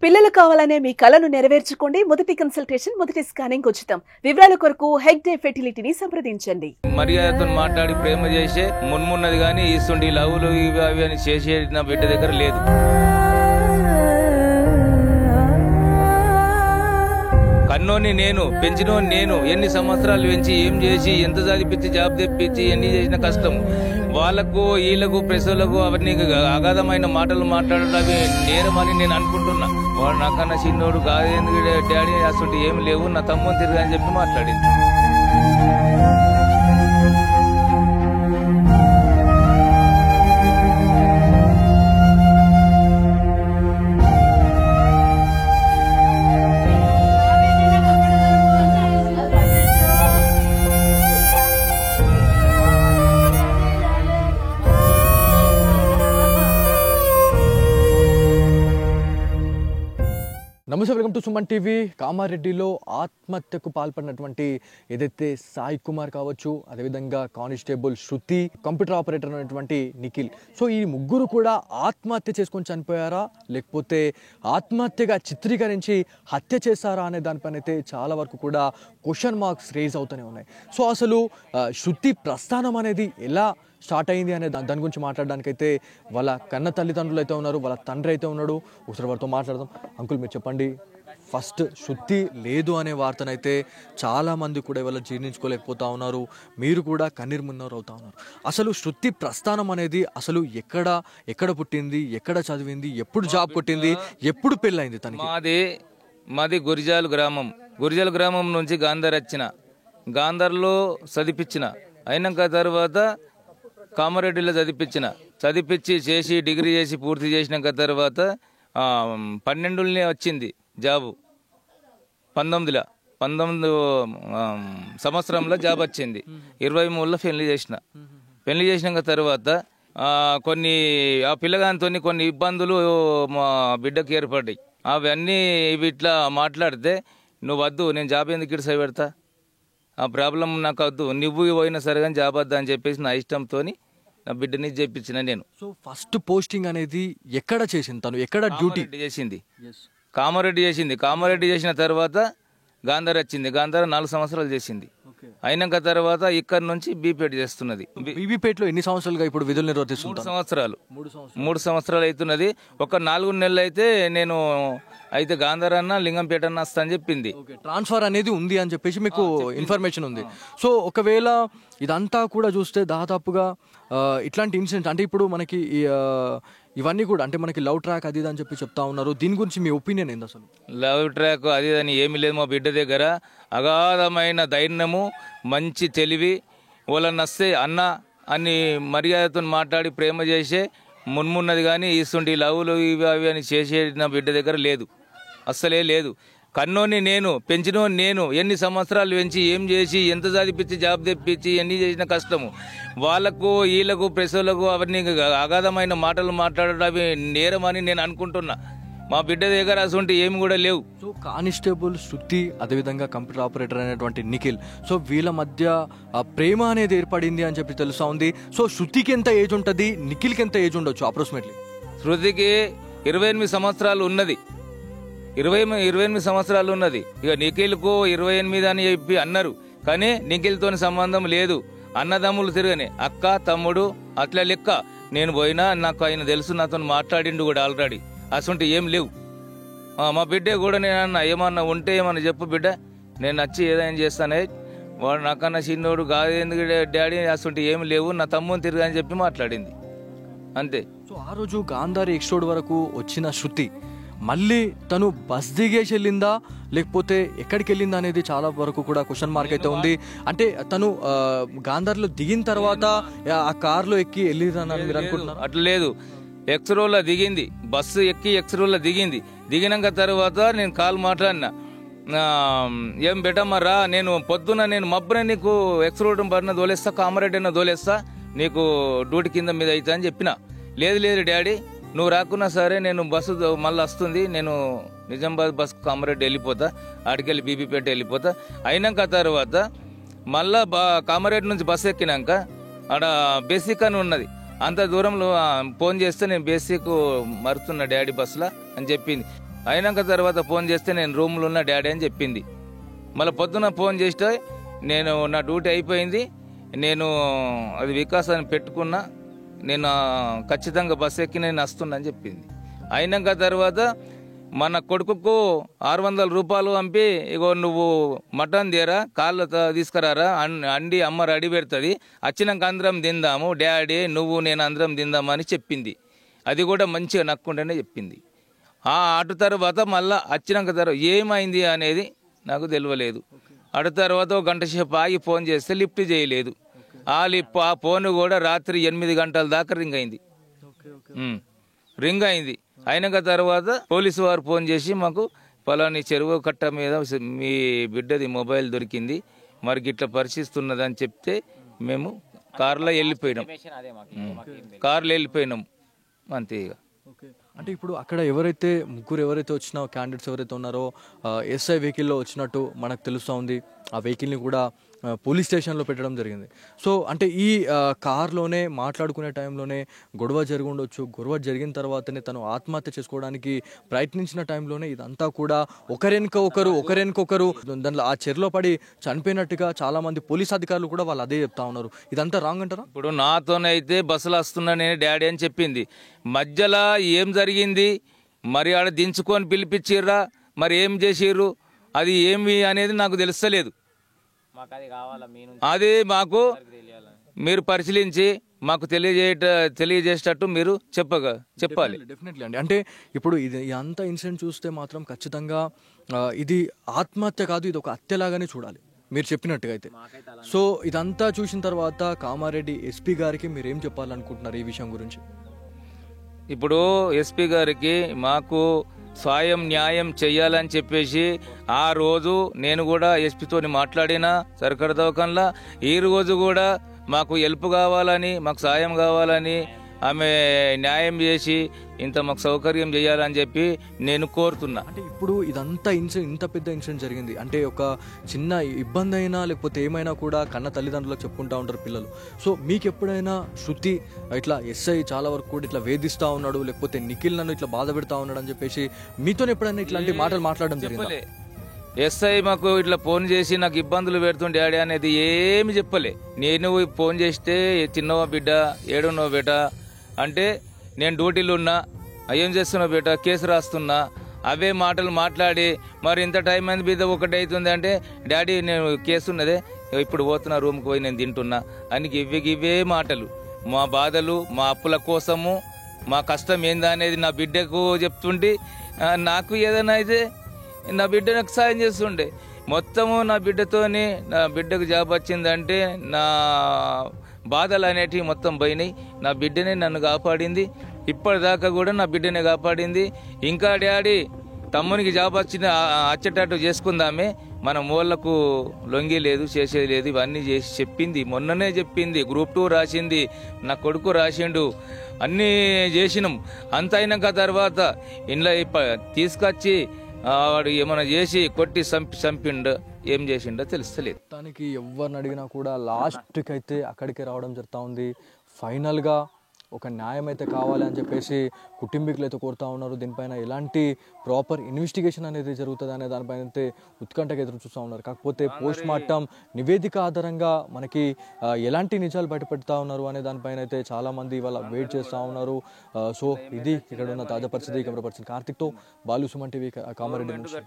పిల్లలు కావాలనే మీ కలను నెరవేర్చుకోండి. మొదటి కన్సల్టేషన్, మొదటి స్కానింగ్ ఉచితం. వివరాల కొరకు హెగ్డే ఫెర్టిలిటీని సంప్రదించండి. మర్యాదతో మాట్లాడి ప్రేమ చేసే మున్మున్నది కానీ ఇస్తుండి లవ్లు ఇవి అవి అని చేసే నా బిడ్డ దగ్గర లేదు. కన్నోని నేను, పెంచినోని నేను. ఎన్ని సంవత్సరాలు పెంచి ఏం చేసి ఎంత చదివించి జాబ్ తెప్పించి ఎన్ని చేసిన కష్టం. వాళ్ళకు వీళ్ళకు ప్రెసలకు అవన్నీ అగాధమైన మాటలు మాట్లాడడం నేరమని నేను అనుకుంటున్నా. వాడు నాకన్నా చిన్నోడు కాదు, ఎందుకు డాడీ అసలు ఏమి లేవు, నా తమ్ముని తిరిగి అని చెప్పి మాట్లాడింది. నమస్తే, వెల్కమ్ టు సుమన్ టీవీ. కామారెడ్డిలో ఆత్మహత్యకు పాల్పడినటువంటి ఏదైతే సాయి కుమార్ కావచ్చు, అదేవిధంగా కానిస్టేబుల్ శృతి, కంప్యూటర్ ఆపరేటర్ అనేటువంటి నిఖిల్, సో ఈ ముగ్గురు కూడా ఆత్మహత్య చేసుకొని చనిపోయారా, లేకపోతే ఆత్మహత్యగా చిత్రీకరించి హత్య చేశారా అనే దానిపైన అయితే చాలా వరకు కూడా క్వశ్చన్ మార్క్స్ రేజ్ అవుతూనే ఉన్నాయి. సో అసలు శృతి ప్రస్థానం అనేది ఎలా స్టార్ట్ అయింది అనే దాని గురించి మాట్లాడడానికైతే వాళ్ళ కన్న తల్లిదండ్రులు అయితే ఉన్నారు, వాళ్ళ తండ్రి అయితే ఉన్నాడు. ఒకసారి వారితో మాట్లాడదాం. అంకుల్, మీరు చెప్పండి, ఫస్ట్ శృతి లేదు అనే వార్తనైతే చాలామంది కూడా ఇవాళ జీర్ణించుకోలేకపోతా ఉన్నారు. మీరు కూడా కన్నీరు మున్నరు అవుతా ఉన్నారు. అసలు శృతి ప్రస్థానం అనేది అసలు ఎక్కడ పుట్టింది, ఎక్కడ చదివింది, ఎప్పుడు జాబ్ కొట్టింది, ఎప్పుడు పెళ్ళైంది తనకి? మాది గురిజాల గ్రామం నుంచి గాంధార్ వచ్చిన. గాంధార్లో చదివించిన, అయినాక తర్వాత కామారెడ్డిలో చదివించి చేసి డిగ్రీ చేసి పూర్తి చేసినాక తర్వాత 12 వచ్చింది జాబు. 19 సంవత్సరంలో జాబ్ వచ్చింది. 23లో పెళ్లి చేసినాక తర్వాత కొన్ని ఆ పిల్లగానితో కొన్ని ఇబ్బందులు మా బిడ్డకి ఏర్పడ్డాయి. అవన్నీ ఇట్లా మాట్లాడితే, నువ్వు వద్దు, నేను జాబ్ ఎందుకు ఇటు పెడతా, ఆ ప్రాబ్లం నాకు వద్దు, నువ్వు పోయినా సరే కానీ జాబ్ వద్దా అని చెప్పేసి నా ఇష్టంతో నా బిడ్డని చేపించిన నేను. సో ఫస్ట్ పోస్టింగ్ అనేది ఎక్కడ చేసింది తను, ఎక్కడ డ్యూటీ చేసింది? కామారెడ్డి చేసిన తర్వాత గాంధార్ వచ్చింది. గాంధార్ 4 సంవత్సరాలు చేసింది. అయినాక తర్వాత ఇక్కడ నుంచి బీపేట చేస్తున్నది. బీబీపేటలో ఎన్ని సంవత్సరాలుగా ఇప్పుడు విధులు నిర్వర్తిస్తుంది? 3 సంవత్సరాలు అవుతున్నది. ఒక 4 నెలలు అయితే గాంధార్ అన్న లింగంపేట అన్న వస్తా అని చెప్పింది. ట్రాన్స్ఫర్ అనేది ఉంది అని చెప్పేసి మీకు ఇన్ఫర్మేషన్ ఉంది. సో ఒకవేళ ఇదంతా కూడా చూస్తే దాదాపుగా ఇట్లాంటి ఇన్సిడెంట్స్ అంటే ఇప్పుడు మనకి ఇవన్నీ కూడా అంటే మనకి లవ్ ట్రాక్ అది అని చెప్పి చెప్తా ఉన్నారు. దీని గురించి మీ ఒపీనియన్ ఏంది? అసలు లవ్ ట్రాక్ అది అని ఏమీ లేదు. మా బిడ్డ దగ్గర అగాధమైన ధైర్యము, మంచి తెలివి, వాళ్ళని వస్తే అన్న అని మర్యాదతో మాట్లాడి ప్రేమ చేసే మున్మున్నది కానీ ఇస్తుండి లవ్లు ఇవి అవి అని చేసే నా బిడ్డ దగ్గర లేదు, అస్సలే లేదు. కన్నోని నేను, పెంచినోని నేను. ఎన్ని సంవత్సరాలు పెంచి ఏం చేసి ఎంత చదివించి జాబ్ తెప్పించి ఎన్ని చేసిన కష్టము. వాళ్ళకు వీళ్ళకు ప్రెసలకు అవన్నీ అగాధమైన మాటలు మాట్లాడడం నేరమని నేను అనుకుంటున్నా. మా బిడ్డ దగ్గర అసలు ఏమి కూడా లేవు. సో కానిస్టేబుల్ శృతి, అదేవిధంగా కంప్యూటర్ ఆపరేటర్ అయినటువంటి నిఖిల్, సో వీళ్ళ మధ్య ప్రేమ అనేది ఏర్పడింది అని చెప్పి తెలుసా ఉంది. సో శృతికి ఎంత ఏజ్ ఉంటుంది, నిఖిల్కి ఎంత ఏజ్ ఉండొచ్చు అప్రాక్సిమేట్లీ? శృతికి 28 సంవత్సరాలు ఉన్నది. 28 సంవత్సరాలు ఉన్నది. ఇక నిఖిల్కు 28 అని చెప్పి అన్నారు, కానీ నిఖిల్తో సంబంధం లేదు. అన్నదమ్ములు తిరగనే, అక్క తమ్ముడు అట్లా లెక్క. నేను పోయినా నాకు ఆయన తెలుసు, నాతో మాట్లాడిండు కూడా ఆల్రెడీ. అసలు ఏం లేవు. మా బిడ్డ కూడా నేను అన్న, ఏమన్నా ఉంటే ఏమన్నా చెప్పు బిడ్డ, నేను వచ్చి ఏదైనా చేస్తానే, వాడు నాకన్నా చిన్నోడు కాదు, ఎందుకు డాడీ అసలు ఏమి లేవు, నా తమ్ముని తిరిగి అని చెప్పి మాట్లాడింది, అంతే. సో ఆ రోజు గాంధారి ఎక్స్టోడ్ వరకు వచ్చిన శృతి మళ్ళీ తను బస్ దిగేసి వెళ్ళిందా, లేకపోతే ఎక్కడికి వెళ్ళిందా అనేది చాలా వరకు కూడా క్వశ్చన్ మార్క్ అయితే ఉంది. అంటే తను గాంధార్లో దిగిన తర్వాత ఆ కార్లో ఎక్కి వెళ్ళిందని మీరు అనుకుంటున్నారు? అట్లా లేదు. ఎక్స్రోలో దిగింది, బస్సు ఎక్కి ఎక్స్రోలో దిగినాక తర్వాత నేను కాల్ మాట్లాడినా, ఏం బెటమ్మరా, నేను పొద్దున మబ్బున నీకు ఎక్స్రోడ్ పడిన దోలేస్తా, కామారెడ్డి అన్న దోలేస్తా, నీకు డ్యూటీ కింద మీద అవుతా అని చెప్పిన. లేదు డాడీ, నువ్వు రాకున్నా సరే నేను బస్సు మళ్ళీ వస్తుంది, నేను నిజామాబాద్ బస్ కామారెడ్డి వెళ్ళిపోతా, ఆడికెళ్ళి బీబీపేట వెళ్ళిపోతా. అయినాక తర్వాత మళ్ళా కామారెడ్డి నుంచి బస్సు ఎక్కినాక ఆడ బేసిక్ అని ఉన్నది, అంత దూరంలో ఫోన్ చేస్తే నేను బేసిక్ మరుతున్నా డాడీ బస్సులో అని చెప్పింది. అయినాక తర్వాత ఫోన్ చేస్తే నేను రూమ్లో ఉన్న డాడీ అని చెప్పింది. మళ్ళీ పొద్దున ఫోన్ చేస్తే నేను నా డ్యూటీ అయిపోయింది, నేను అది వికాస్ అని పెట్టుకున్నా, నేను ఖచ్చితంగా బస్ ఎక్కి నేను వస్తున్నా అని చెప్పింది. అయినాక తర్వాత మన కొడుకుకు 600 రూపాయలు పంపి, ఇగో నువ్వు మటన్ తీరా కాళ్ళు తీసుకురారా, అండి అమ్మ రెడీ పెడుతుంది, వచ్చినాక అందరం తిందాము, డాడీ నువ్వు నేను అందరం తిందామని చెప్పింది. అది కూడా మంచిగా నక్కుంటేనే చెప్పింది. అటు తర్వాత మళ్ళీ వచ్చినాక తర్వాత ఏమైంది అనేది నాకు తెలియలేదు. అటు తర్వాత ఒక గంట సేపు ఆగి ఫోన్ చేస్తే లిఫ్ట్ చేయలేదు. ఆ ఫోన్ కూడా రాత్రి 8 గంటల దాకా రింగ్ అయింది. అయినాక తర్వాత పోలీసు వారు ఫోన్ చేసి మాకు పలాని చెరువు కట్ట మీద మీ బిడ్డది మొబైల్ దొరికింది, మరి గిట్ల పరిశీలిస్తున్నదని చెప్తే మేము కార్లో వెళ్ళిపోయినాం. అంతే. ఇక అంటే ఇప్పుడు అక్కడ ఎవరైతే ముగ్గురు ఎవరైతే వచ్చినా క్యాండిడేట్స్ ఎవరైతే ఉన్నారో ఎస్ఐ వెహికల్లో వచ్చినట్టు మనకు తెలుస్తూ ఉంది. ఆ వెహికల్ని కూడా పోలీస్ స్టేషన్లో పెట్టడం జరిగింది. సో అంటే ఈ కార్లోనే మాట్లాడుకునే టైంలోనే గొడవ జరిగి ఉండొచ్చు. గొడవ జరిగిన తర్వాతనే తను ఆత్మహత్య చేసుకోవడానికి ప్రయత్నించిన టైంలోనే ఇదంతా కూడా ఒకరెనుకొకరు దాంట్లో ఆ చెరలో పడి చనిపోయినట్టుగా చాలా మంది పోలీస్ అధికారులు కూడా వాళ్ళు అదే చెప్తా ఉన్నారు. ఇదంతా రాంగ్ అంటారా? ఇప్పుడు నాతోనైతే బస్సులు వస్తున్నా నేను డాడీ అని చెప్పింది. మధ్యలో ఏం జరిగింది, మరి ఆడ దించుకొని పిలిపించిర్రా, మరి ఏం చేసిర్రు, అది ఏమి అనేది నాకు తెలుస్తలేదు. అది మాకు మీరు పరిశీలించి మాకు తెలియజేసేటట్టు మీరు చెప్పాలి. డెఫినెట్లీ అండి. అంటే ఇప్పుడు ఇది అంత ఇన్సిడెంట్ చూస్తే మాత్రం ఖచ్చితంగా ఇది ఆత్మహత్య కాదు, ఇది ఒక హత్యలాగానే చూడాలి మీరు చెప్పినట్టుగా అయితే. సో ఇదంతా చూసిన తర్వాత కామారెడ్డి ఎస్పీ గారికి మీరు ఏం చెప్పాలనుకుంటున్నారు ఈ విషయం గురించి? ఇప్పుడు ఎస్పీ గారికి మాకు స్వయం న్యాయం చెయ్యాలని చెప్పేసి ఆ రోజు నేను కూడా ఎస్పీతోని మాట్లాడినా సర్కారు దవాఖానలో. ఈ రోజు కూడా మాకు హెల్ప్ కావాలని, మాకు సాయం కావాలని, ఆమె న్యాయం చేసి మాకు సౌకర్యం చేయాలని చెప్పి నేను కోరుతున్నా. అంటే ఇప్పుడు ఇదంతా ఇంత పెద్ద ఇన్సిడెంట్ జరిగింది అంటే ఒక చిన్న ఇబ్బంది అయినా లేకపోతే ఏమైనా కూడా కన్న తల్లిదండ్రులకు చెప్పుకుంటా ఉంటారు పిల్లలు. సో మీకు ఎప్పుడైనా శృతి ఇట్లా ఎస్ఐ చాలా వరకు కూడా ఇట్లా వేధిస్తా ఉన్నాడు, లేకపోతే నిఖిల్ నన్ను ఇట్లా బాధ పెడతా ఉన్నాడు అని చెప్పేసి మీతో ఎప్పుడైనా ఇట్లాంటి మాటలు మాట్లాడడం జరిగింది? ఎస్ఐ మాకు ఇట్లా ఫోన్ చేసి నాకు ఇబ్బందులు పెడుతుండే డాడీ అనేది ఏమి చెప్పలే. నేను ఫోన్ చేస్తే చిన్నవా బిడ్డ, ఏడున్నవ బిడ్డ అంటే నేను డ్యూటీలో ఉన్నా, ఏం చేస్తున్నావు బిడ్డ, కేసు రాస్తున్నా, అవే మాటలు మాట్లాడి మరి ఇంత టైం అయింది బిడ్డ ఒకటి అవుతుంది అంటే, డాడీ నేను కేసు ఉన్నదే ఇప్పుడు పోతున్నా రూమ్కి పోయి నేను తింటున్నా అని ఇవే మాటలు. మా బాధలు, మా అప్పుల కోసము, మా కష్టం ఏందా అనేది నా బిడ్డకు చెప్తుంటే నాకు ఏదైనా అయితే నా బిడ్డ నాకు సాయం చేస్తుండే. మొత్తము నా బిడ్డతోని, నా బిడ్డకు జాబ్ వచ్చిందంటే నా బాధలు అనేటివి మొత్తం పోయినాయి. నా బిడ్డనే నన్ను కాపాడింది, ఇప్పటిదాకా కూడా నా బిడ్డనే కాపాడింది. ఇంకా డాడీ తమ్మునికి జాబ్ వచ్చేటట్టు చేసుకుందామే, మన మూలకు లొంగి లేదు, చేసేది లేదు, ఇవన్నీ చేసి చెప్పింది. మొన్ననే చెప్పింది, గ్రూప్ 2 రాసింది, నా కొడుకు రాసిండు, అన్నీ చేసినాం. అంత అయినాక తర్వాత ఇంట్లో తీసుకొచ్చి వాడు ఏమైనా చేసి కొట్టి చంపిండు, ఏం చేసిండో తెలుస్తలేదు. దానికి ఎవరిని అడిగినా కూడా లాస్ట్కి అయితే అక్కడికే రావడం జరుగుతూ ఉంది. ఫైనల్గా ఒక న్యాయం అయితే కావాలి అని చెప్పేసి కుటుంబీకులు అయితే కోరుతూ ఉన్నారు. దీనిపైన ఎలాంటి ప్రాపర్ ఇన్వెస్టిగేషన్ అనేది జరుగుతుంది అనే దానిపైన అయితే ఉత్కంఠగా ఎదురు చూస్తూ ఉన్నారు. కాకపోతే పోస్ట్ మార్టం నివేదిక ఆధారంగా మనకి ఎలాంటి నిజాలు బయటపెడతా ఉన్నారు అనే దానిపైన అయితే చాలామంది ఇవాళ వెయిట్ చేస్తూ ఉన్నారు. సో ఇది ఇక్కడ ఉన్న తాజా పరిస్థితి. కెమెరా పర్సన్ కార్తిక్తో బాలు, సుమన్ టీవీ, కామారెడ్డి నుంచి.